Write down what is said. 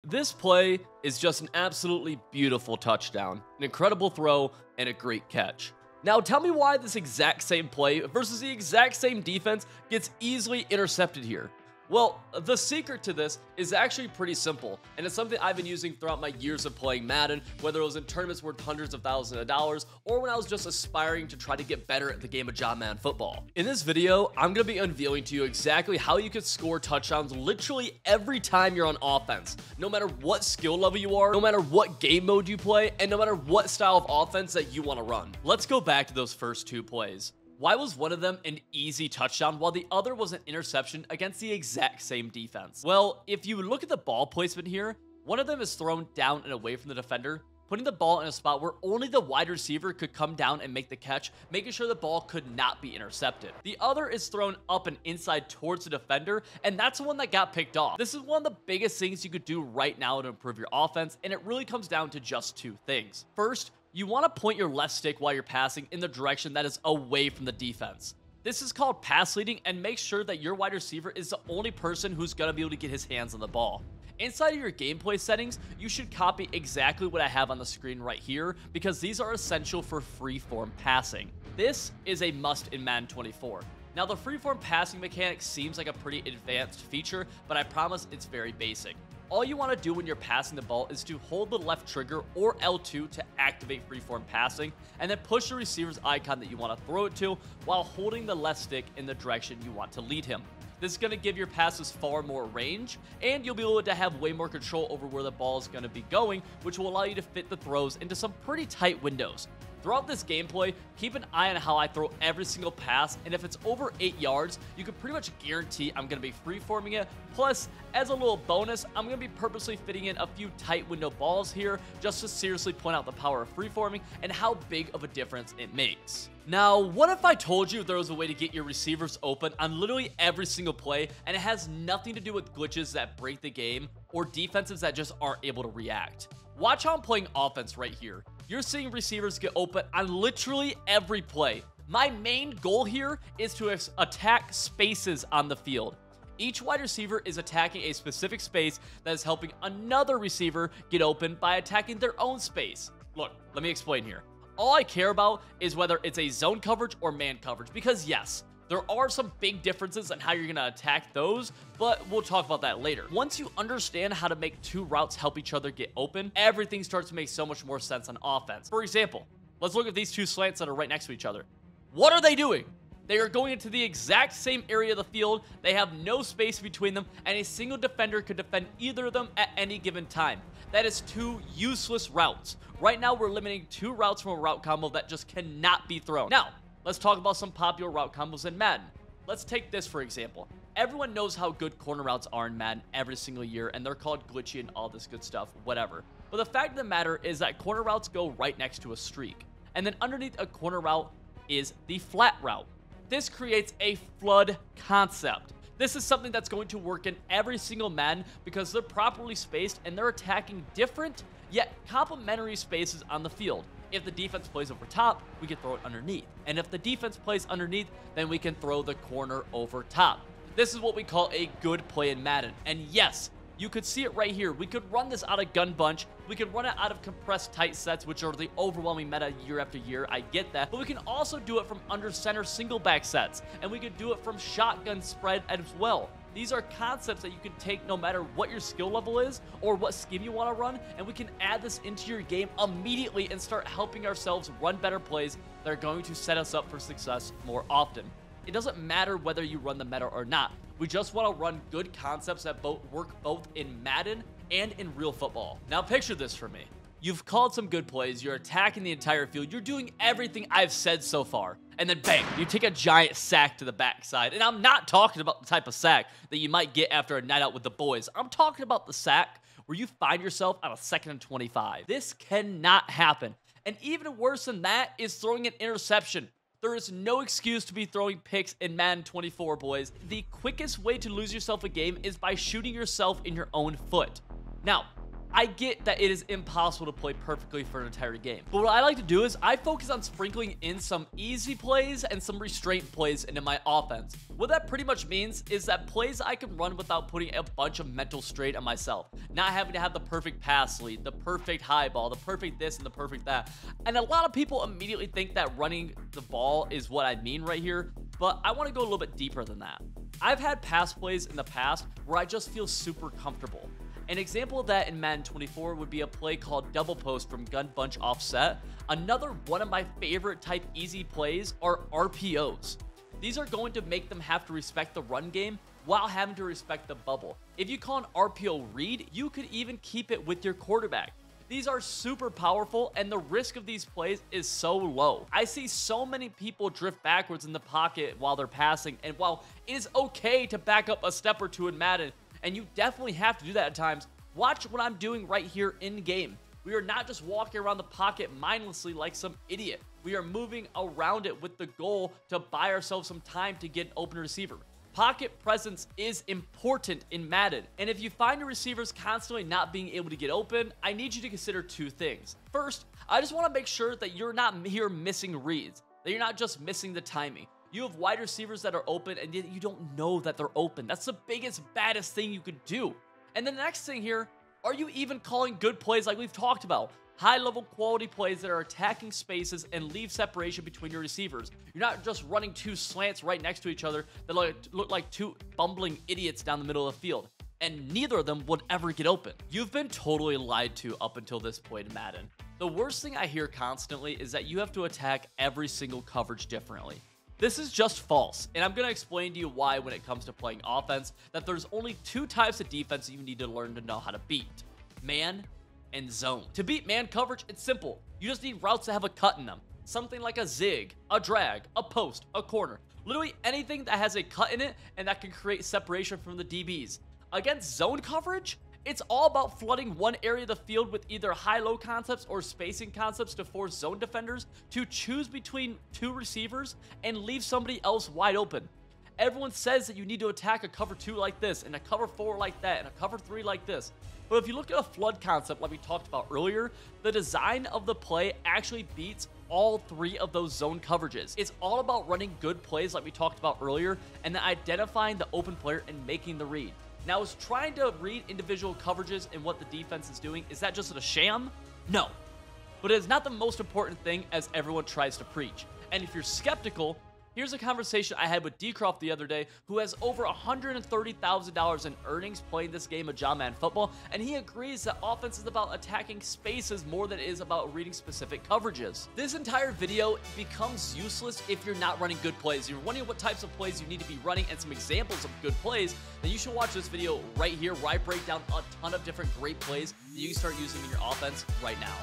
This play is just an absolutely beautiful touchdown, an incredible throw, and a great catch. Now tell me why this exact same play versus the exact same defense gets easily intercepted here. Well, the secret to this is actually pretty simple, and it's something I've been using throughout my years of playing Madden, whether it was in tournaments worth hundreds of thousands of dollars, or when I was just aspiring to try to get better at the game of John Madden football. In this video, I'm going to be unveiling to you exactly how you can score touchdowns literally every time you're on offense, no matter what skill level you are, no matter what game mode you play, and no matter what style of offense that you want to run. Let's go back to those first two plays. Why was one of them an easy touchdown while the other was an interception against the exact same defense? Well, if you look at the ball placement here, one of them is thrown down and away from the defender, putting the ball in a spot where only the wide receiver could come down and make the catch, making sure the ball could not be intercepted. The other is thrown up and inside towards the defender, and that's the one that got picked off. This is one of the biggest things you could do right now to improve your offense, and it really comes down to just two things. First, you want to point your left stick while you're passing in the direction that is away from the defense. This is called pass leading, and make sure that your wide receiver is the only person who's going to be able to get his hands on the ball. Inside of your gameplay settings, you should copy exactly what I have on the screen right here, because these are essential for freeform passing. This is a must in Madden 24. Now, the freeform passing mechanic seems like a pretty advanced feature, but I promise it's very basic. All you want to do when you're passing the ball is to hold the left trigger or L2 to activate freeform passing, and then push the receiver's icon that you want to throw it to while holding the left stick in the direction you want to lead him. This is going to give your passes far more range, and you'll be able to have way more control over where the ball is going to be going, which will allow you to fit the throws into some pretty tight windows. Throughout this gameplay, keep an eye on how I throw every single pass, and if it's over 8 yards, you can pretty much guarantee I'm going to be freeforming it. Plus, as a little bonus, I'm going to be purposely fitting in a few tight window balls here just to seriously point out the power of freeforming and how big of a difference it makes. Now, what if I told you there was a way to get your receivers open on literally every single play, and it has nothing to do with glitches that break the game or defenses that just aren't able to react? Watch how I'm playing offense right here. You're seeing receivers get open on literally every play. My main goal here is to attack spaces on the field. Each wide receiver is attacking a specific space that is helping another receiver get open by attacking their own space. Look, let me explain here. All I care about is whether it's a zone coverage or man coverage, because yes, there are some big differences in how you're going to attack those, but we'll talk about that later. Once you understand how to make two routes help each other get open, everything starts to make so much more sense on offense. For example, let's look at these two slants that are right next to each other. What are they doing? They are going into the exact same area of the field. They have no space between them, and a single defender could defend either of them at any given time. That is two useless routes. Right now, we're limiting two routes from a route combo that just cannot be thrown. Now, let's talk about some popular route combos in Madden. Let's take this for example. Everyone knows how good corner routes are in Madden every single year, and they're called glitchy and all this good stuff, whatever. But the fact of the matter is that corner routes go right next to a streak. And then underneath a corner route is the flat route. This creates a flood concept. This is something that's going to work in every single Madden because they're properly spaced and they're attacking different yet complementary spaces on the field. If the defense plays over top, we can throw it underneath. And if the defense plays underneath, then we can throw the corner over top. This is what we call a good play in Madden. And yes, you could see it right here. We could run this out of gun bunch. We could run it out of compressed tight sets, which are the overwhelming meta year after year. I get that. But we can also do it from under center single back sets. And we could do it from shotgun spread as well. These are concepts that you can take no matter what your skill level is or what scheme you want to run, and we can add this into your game immediately and start helping ourselves run better plays that are going to set us up for success more often. It doesn't matter whether you run the meta or not. We just want to run good concepts that work both in Madden and in real football. Now picture this for me. You've called some good plays, you're attacking the entire field, you're doing everything I've said so far, and then bang, you take a giant sack to the backside. And I'm not talking about the type of sack that you might get after a night out with the boys. I'm talking about the sack where you find yourself on a 2nd and 25. This cannot happen. And even worse than that is throwing an interception. There is no excuse to be throwing picks in Madden 24, boys. The quickest way to lose yourself a game is by shooting yourself in your own foot. Now, I get that it is impossible to play perfectly for an entire game, but what I like to do is I focus on sprinkling in some easy plays and some restraint plays into my offense. What that pretty much means is that plays I can run without putting a bunch of mental strain on myself, not having to have the perfect pass lead, the perfect high ball, the perfect this and the perfect that. And a lot of people immediately think that running the ball is what I mean right here, but I want to go a little bit deeper than that. I've had pass plays in the past where I just feel super comfortable. An example of that in Madden 24 would be a play called double post from gun bunch offset. Another one of my favorite type easy plays are RPOs. These are going to make them have to respect the run game while having to respect the bubble. If you call an RPO read, you could even keep it with your quarterback. These are super powerful, and the risk of these plays is so low. I see so many people drift backwards in the pocket while they're passing, and while it is okay to back up a step or two in Madden, and you definitely have to do that at times, watch what I'm doing right here in game. We are not just walking around the pocket mindlessly like some idiot. We are moving around it with the goal to buy ourselves some time to get an open receiver. Pocket presence is important in Madden, and if you find your receivers constantly not being able to get open, I need you to consider two things. First, I just want to make sure that you're not here missing reads, that you're not just missing the timing. You have wide receivers that are open and you don't know that they're open. That's the biggest, baddest thing you could do. And the next thing here, are you even calling good plays like we've talked about? High-level quality plays that are attacking spaces and leave separation between your receivers. You're not just running two slants right next to each other that look like two bumbling idiots down the middle of the field. And neither of them would ever get open. You've been totally lied to up until this point in Madden. The worst thing I hear constantly is that you have to attack every single coverage differently. This is just false, and I'm going to explain to you why when it comes to playing offense, that there's only two types of defense you need to learn to know how to beat: man and zone. To beat man coverage, it's simple. You just need routes that have a cut in them. Something like a zig, a drag, a post, a corner. Literally anything that has a cut in it and that can create separation from the DBs. Against zone coverage, it's all about flooding one area of the field with either high-low concepts or spacing concepts to force zone defenders to choose between two receivers and leave somebody else wide open. Everyone says that you need to attack a cover 2 like this, and a cover 4 like that, and a cover 3 like this. But if you look at a flood concept like we talked about earlier, the design of the play actually beats all three of those zone coverages. It's all about running good plays like we talked about earlier, and then identifying the open player and making the read. Now, is trying to read individual coverages and what the defense is doing, is that just a sham? No. But it is not the most important thing as everyone tries to preach. And if you're skeptical, here's a conversation I had with D-Croft the other day, who has over $130,000 in earnings playing this game of John Madden football, and he agrees that offense is about attacking spaces more than it is about reading specific coverages. This entire video becomes useless if you're not running good plays. If you're wondering what types of plays you need to be running and some examples of good plays, then you should watch this video right here where I break down a ton of different great plays that you can start using in your offense right now.